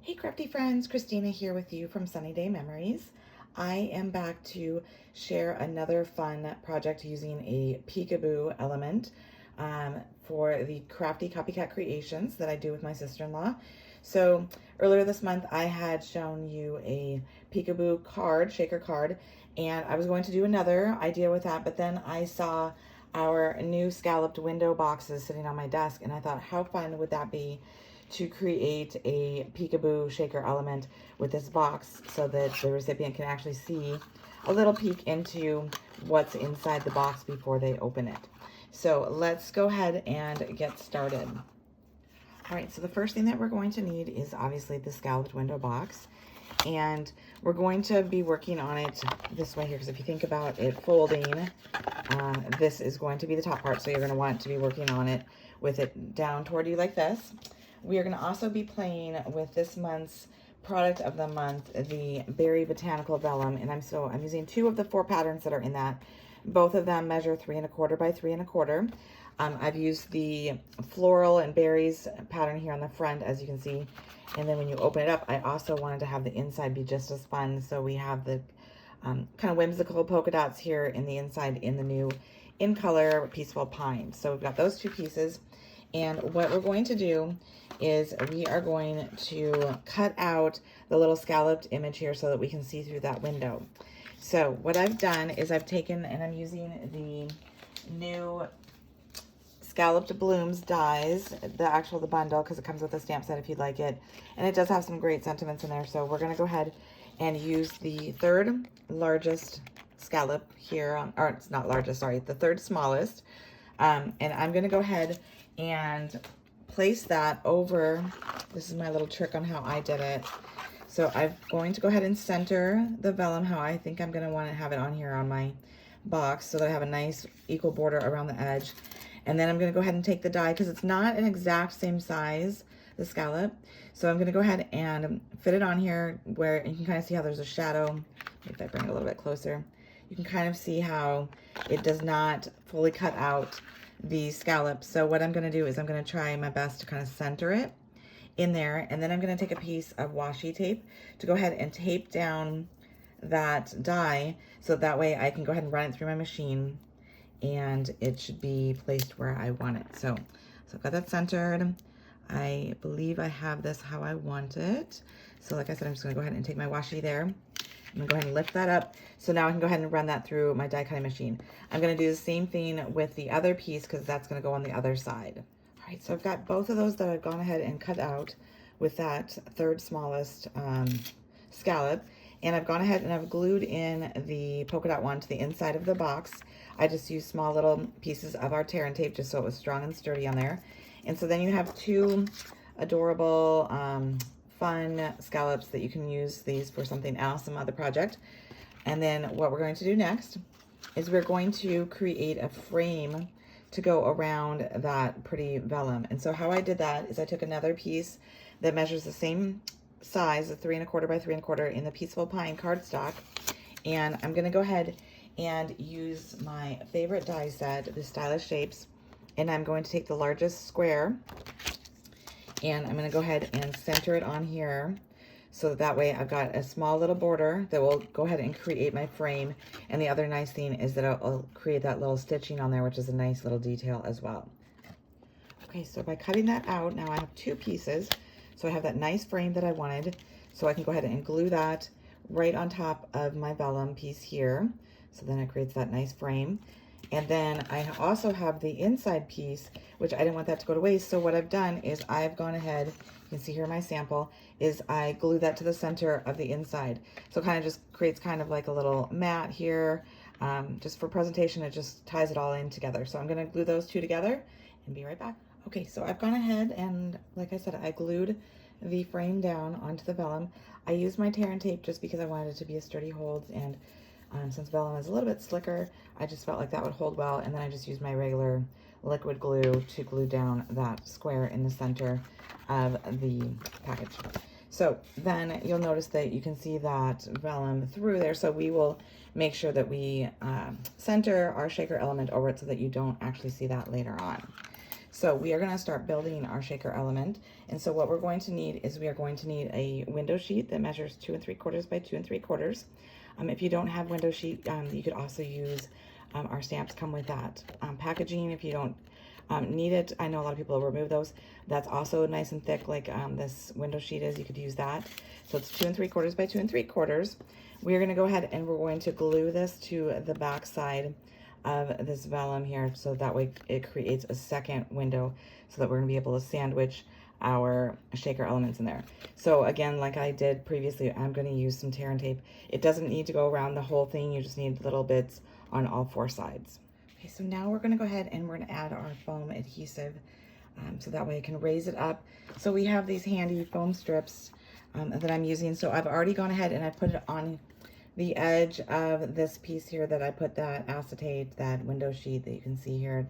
Hey crafty friends, Christina here with you from SunnyDay Memories. I am back to share another fun project using a peekaboo element for the crafty copycat creations that I do with my sister-in-law. So earlier this month I had shown you a peekaboo card, shaker card, and I was going to do another idea with that, but then I saw our new scalloped window boxes sitting on my desk, and I thought, how fun would that be to create a peekaboo shaker element with this box so that the recipient can actually see a little peek into what's inside the box before they open it. So let's go ahead and get started. All right, so the first thing that we're going to need is obviously the scalloped window box. And we're going to be working on it this way here, because if you think about it folding, this is going to be the top part, so you're going to want to be working on it with it down toward you like this. We are going to also be playing with this month's product of the month, the Berry Botanical Vellum, and I'm using 2 of the 4 patterns that are in that. Both of them measure 3 1/4 by 3 1/4. I've used the floral and berries pattern here on the front, as you can see, and then when you open it up, I also wanted to have the inside be just as fun, so we have the kind of whimsical polka dots here in the inside in the new in color Peaceful Pine. So we've got those 2 pieces. And what we're going to do is we are going to cut out the little scalloped image here so that we can see through that window. So what I've done is I've taken and I'm using the new Scalloped Blooms dies, the bundle, because it comes with a stamp set if you'd like it. And it does have some great sentiments in there. So we're going to go ahead and use the 3rd largest scallop here, or it's not largest, sorry, the 3rd smallest. And I'm going to go ahead and place that over. This is my little trick on how I did it. So I'm going to go ahead and center the vellum how I think I'm going to want to have it on here on my box, so that I have a nice equal border around the edge. And then I'm going to go ahead and take the die, because it's not an exact same size, the scallop. So I'm going to go ahead and fit it on here where you can kind of see how there's a shadow. If I bring it a little bit closer, you can kind of see how it does not fully cut out the scallop. So what I'm going to do is I'm going to try my best to kind of center it in there, and then I'm going to take a piece of washi tape to go ahead and tape down that die, so that way I can go ahead and run it through my machine and it should be placed where I want it. So I've got that centered. I believe I have this how I want it. So like I said, I'm just going to go ahead and take my washi there. I'm going to go ahead and lift that up. So now I can go ahead and run that through my die cutting machine. I'm going to do the same thing with the other piece, because that's going to go on the other side. All right, so I've got both of those that I've gone ahead and cut out with that 3rd smallest scallop. And I've gone ahead and I've glued in the polka dot one to the inside of the box. I just used small little pieces of our tear and tape just so it was strong and sturdy on there. And so then you have 2 adorable fun scallops that you can use these for something else, some other project. And then what we're going to do next is we're going to create a frame to go around that pretty vellum. And so how I did that is I took another piece that measures the same size, of 3 1/4 by 3 1/4 in the Peaceful Pine cardstock, and I'm going to go ahead and use my favorite die set, the Stylish Shapes, and I'm going to take the largest square, and I'm going to go ahead and center it on here, so that way I've got a small little border that will go ahead and create my frame. And the other nice thing is that I'll create that little stitching on there, which is a nice little detail as well. Okay, so by cutting that out, now I have 2 pieces. So I have that nice frame that I wanted. So I can go ahead and glue that right on top of my vellum piece here. So then it creates that nice frame. And then I also have the inside piece, which I didn't want that to go to waste. So what I've done is I've gone ahead, you can see here my sample, is I glue that to the center of the inside. So it kind of just creates kind of like a little mat here. Just for presentation, it just ties it all in together. So I'm going to glue those 2 together and be right back. Okay, so I've gone ahead and, like I said, I glued the frame down onto the vellum. I used my tear and tape just because I wanted it to be a sturdy hold, and since vellum is a little bit slicker, I just felt like that would hold well, and then I just used my regular liquid glue to glue down that square in the center of the package. So then you'll notice that you can see that vellum through there, so we will make sure that we center our shaker element over it so that you don't actually see that later on. So we are going to start building our shaker element. And so what we're going to need is we are going to need a window sheet that measures 2 3/4 by 2 3/4. If you don't have window sheet, you could also use our stamps come with that packaging. If you don't need it, I know a lot of people remove those. That's also nice and thick like this window sheet is. You could use that. So it's 2 3/4 by 2 3/4. We're going to go ahead and we're going to glue this to the back side of this vellum here, so that way it creates a second window so that we're going to be able to sandwich our shaker elements in there. So again, like I did previously, I'm going to use some tear and tape. It doesn't need to go around the whole thing. You just need little bits on all 4 sides. Okay, so now we're going to go ahead and we're going to add our foam adhesive so that way I can raise it up. So we have these handy foam strips that I'm using. So I've already gone ahead and I put it on the edge of this piece here that I put that acetate, that window sheet that you can see here,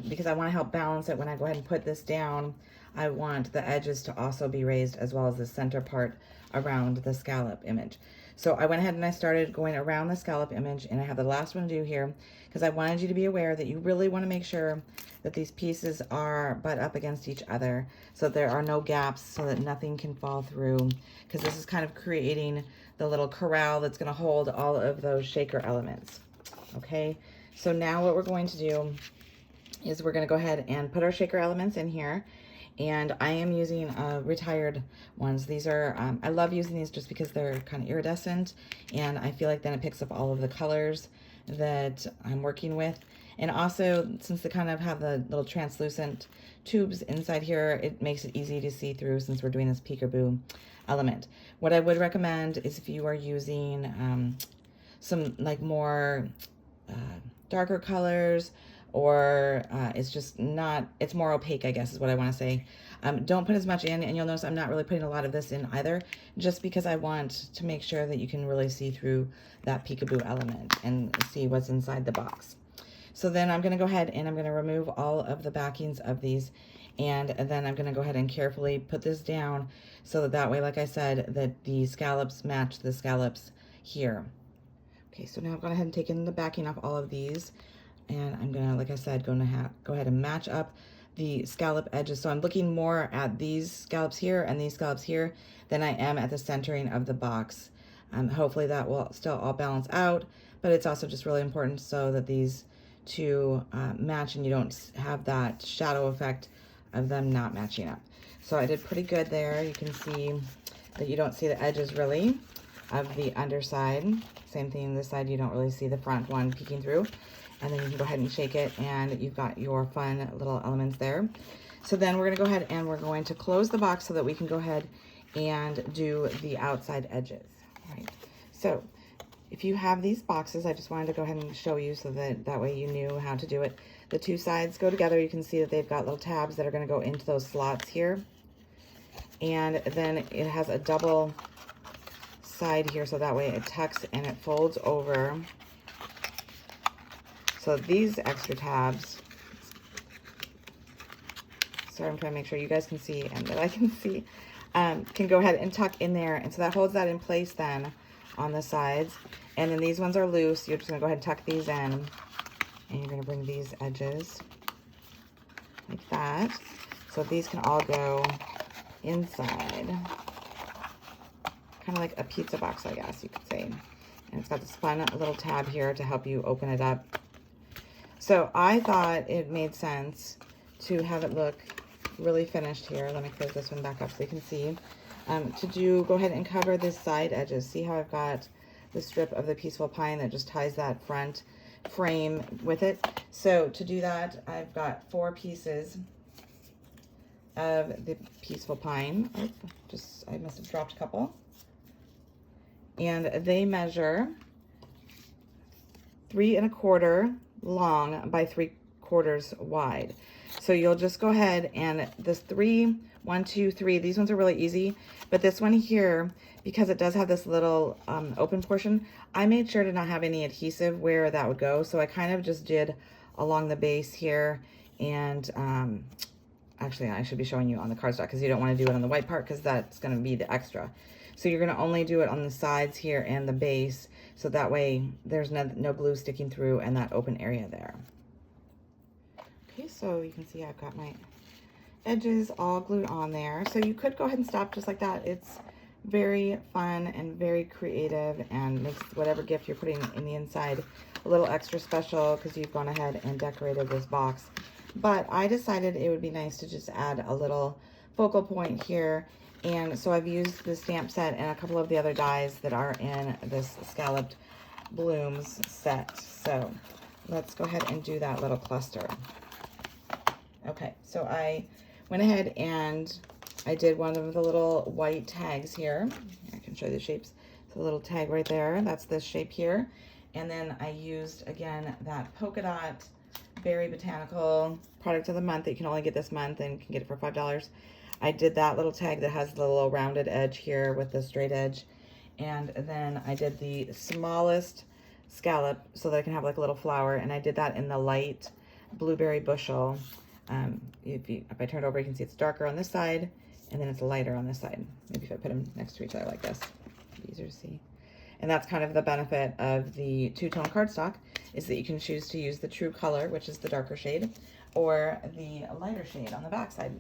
because I want to help balance it when I go ahead and put this down. I want the edges to also be raised as well as the center part around the scallop image. So I went ahead and I started going around the scallop image, and I have the last one to do here because I wanted you to be aware that you really want to make sure that these pieces are butt up against each other so there are no gaps, so that nothing can fall through, because this is kind of creating the little corral that's going to hold all of those shaker elements. Okay, so now what we're going to do is we're going to go ahead and put our shaker elements in here. And I am using retired ones. These are, I love using these just because they're kind of iridescent, and I feel like then it picks up all of the colors that I'm working with. And also, since they kind of have the little translucent tubes inside here, it makes it easy to see through since we're doing this peekaboo element. What I would recommend is if you are using some like more darker colors, or it's just not, it's more opaque, I guess is what I want to say. Don't put as much in, and you'll notice I'm not really putting a lot of this in either, just because I want to make sure that you can really see through that peekaboo element and see what's inside the box. So then I'm going to go ahead and I'm going to remove all of the backings of these, and then I'm going to go ahead and carefully put this down so that way, like I said, that the scallops match the scallops here. Okay, so now I've gone ahead and taken the backing off all of these. And I'm gonna, like I said, go ahead and match up the scallop edges. So I'm looking more at these scallops here and these scallops here than I am at the centering of the box. Hopefully that will still all balance out, but it's also just really important so that these two match and you don't have that shadow effect of them not matching up. So I did pretty good there. You can see that you don't see the edges really of the underside. Same thing this side, you don't really see the front one peeking through. And then you can go ahead and shake it, and you've got your fun little elements there. So then we're going to go ahead and we're going to close the box so that we can go ahead and do the outside edges. All right. So if you have these boxes, I just wanted to go ahead and show you so that way you knew how to do it. The two sides go together. You can see that they've got little tabs that are going to go into those slots here. And then it has a double side here, so that way it tucks and it folds over. So these extra tabs, sorry, I'm trying to make sure you guys can see and that I can see, can go ahead and tuck in there. And so that holds that in place then on the sides. And then these ones are loose. You're just gonna go ahead and tuck these in, and you're gonna bring these edges like that. So these can all go inside, kind of like a pizza box, I guess you could say. And it's got this fun little tab here to help you open it up. So I thought it made sense to have it look really finished here. Let me close this one back up so you can see. Go ahead and cover this side edges. See how I've got the strip of the Peaceful Pine that just ties that front frame with it. So to do that, I've got 4 pieces of the Peaceful Pine. Oh, I must have dropped a couple. And they measure 3 1/4 long by 3/4 wide. So you'll just go ahead and this 3, 1, 2, 3, these ones are really easy, but this one here, because it does have this little open portion, I made sure to not have any adhesive where that would go. So I kind of just did along the base here, and actually I should be showing you on the cardstock because you don't want to do it on the white part because that's going to be the extra. So you're going to only do it on the sides here and the base, so that way there's no glue sticking through and that open area there. Okay, so you can see I've got my edges all glued on there. So you could go ahead and stop just like that. It's very fun and very creative and makes whatever gift you're putting in the inside a little extra special because you've gone ahead and decorated this box. But I decided it would be nice to just add a little focal point here. And so I've used the stamp set and a couple of the other dies that are in this Scalloped Blooms set. So let's go ahead and do that little cluster. Okay, so I went ahead and I did one of the little white tags here. I can show you the shapes. So a little tag right there, that's this shape here. And then I used, again, that polka dot berry botanical product of the month that you can only get this month and can get it for $5. I did that little tag that has the little rounded edge here with the straight edge. And then I did the smallest scallop so that I can have like a little flower. And I did that in the light blueberry bushel. If I turn it over, you can see it's darker on this side and then it's lighter on this side. Maybe if I put them next to each other like this, it'd be easier to see. And that's kind of the benefit of the two-tone cardstock, is that you can choose to use the true color, which is the darker shade, or the lighter shade on the back side.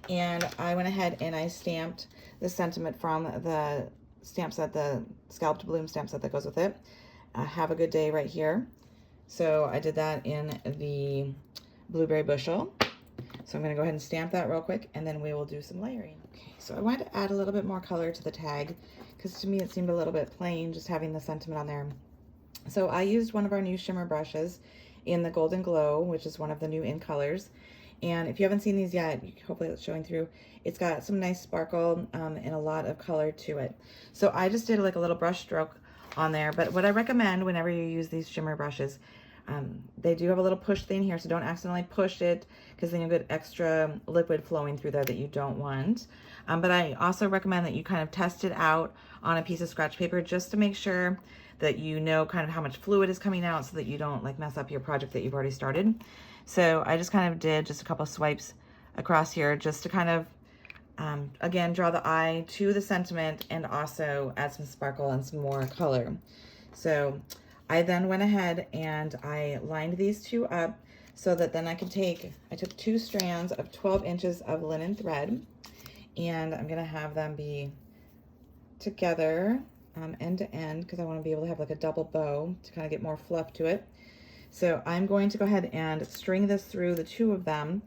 And I went ahead and I stamped the sentiment from the stamp set, the Scalloped Bloom stamp set that goes with it. Have a good day right here. So I did that in the blueberry bushel. So I'm going to go ahead and stamp that real quick, and then we will do some layering. Okay, so I wanted to add a little bit more color to the tag, because to me it seemed a little bit plain just having the sentiment on there. So I used one of our new shimmer brushes in the Golden Glow, which is one of the new in colors. And if you haven't seen these yet, hopefully it's showing through. It's got some nice sparkle and a lot of color to it. So I just did like a little brush stroke on there. But what I recommend whenever you use these shimmer brushes, they do have a little push thing here, so don't accidentally push it, because then you'll get extra liquid flowing through there that you don't want. But I also recommend that you kind of test it out on a piece of scratch paper just to make sure that you know kind of how much fluid is coming out, so that you don't like mess up your project that you've already started. So I just kind of did just a couple swipes across here just to kind of, again, draw the eye to the sentiment and also add some sparkle and some more color. So I then went ahead and I lined these two up so that then I took 2 strands of 12 inches of linen thread, and I'm gonna have them be together end to end, because I want to be able to have like a double bow to kind of get more fluff to it. So I'm going to go ahead and string this through the 2 of them,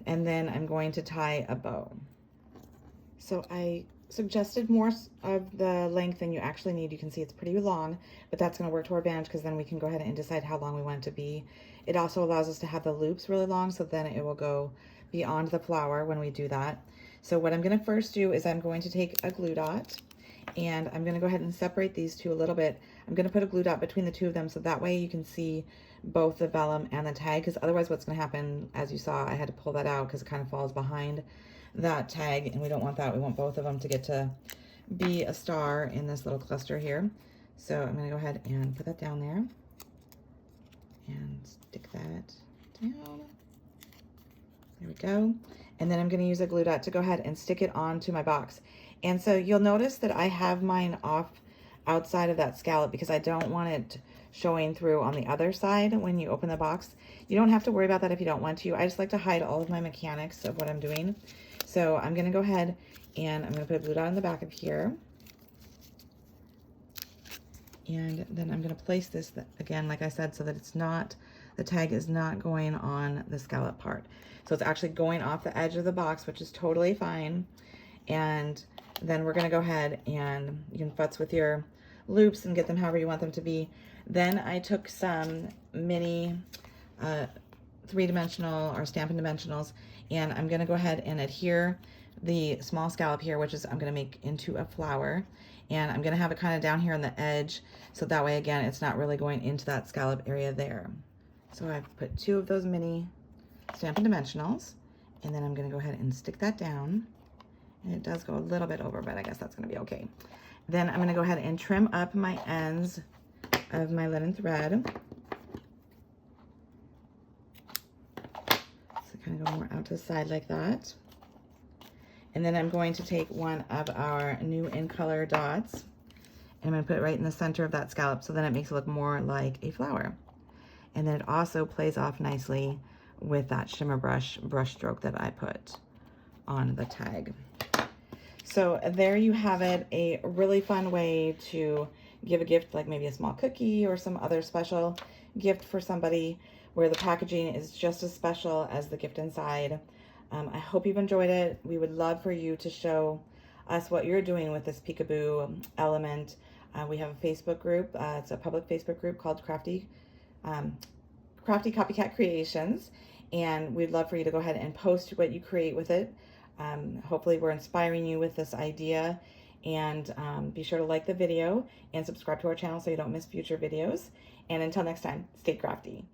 and then I'm going to tie a bow. So I suggested more of the length than you actually need. You can see it's pretty long, but that's going to work to our advantage, because then we can go ahead and decide how long we want it to be. It also allows us to have the loops really long, so then it will go beyond the flower when we do that. So what I'm going to first do is I'm going to take a glue dot, and I'm going to go ahead and separate these 2 a little bit. I'm going to put a glue dot between the 2 of them, so that way you can see both the vellum and the tag, because otherwise what's going to happen, as you saw, I had to pull that out because it kind of falls behind that tag, and we don't want that. We want both of them to get to be a star in this little cluster here. So I'm going to go ahead and put that down there and stick that down. There we go. And then I'm going to use a glue dot to go ahead and stick it onto my box. And so you'll notice that I have mine off outside of that scallop because I don't want it showing through on the other side when you open the box. You don't have to worry about that if you don't want to. I just like to hide all of my mechanics of what I'm doing. So I'm going to go ahead and I'm going to put a glue dot on the back of here. And then I'm going to place this again, like I said, so that it's not, the tag is not going on the scallop part. So it's actually going off the edge of the box, which is totally fine. And then we're going to go ahead and you can futz with your loops and get them however you want them to be. Then I took some mini 3-dimensional or Stampin' Dimensionals, and I'm going to go ahead and adhere the small scallop here, which is I'm going to make into a flower. And I'm going to have it kind of down here on the edge, so that way, again, it's not really going into that scallop area there. So I've put 2 of those mini Stampin' Dimensionals, and then I'm going to go ahead and stick that down. And it does go a little bit over, but I guess that's going to be okay. Then I'm going to go ahead and trim up my ends of my linen thread. So kind of go more out to the side like that. And then I'm going to take one of our new in color dots, and I'm going to put it right in the center of that scallop, so then it makes it look more like a flower. And then it also plays off nicely with that shimmer brush stroke that I put on the tag. So there you have it, a really fun way to give a gift, like maybe a small cookie or some other special gift for somebody, where the packaging is just as special as the gift inside. I hope you've enjoyed it. We would love for you to show us what you're doing with this peekaboo element. We have a Facebook group. It's a public Facebook group called Crafty Copycat Creations, and we'd love for you to go ahead and post what you create with it. Hopefully we're inspiring you with this idea, and be sure to like the video and subscribe to our channel so you don't miss future videos. And until next time, stay crafty.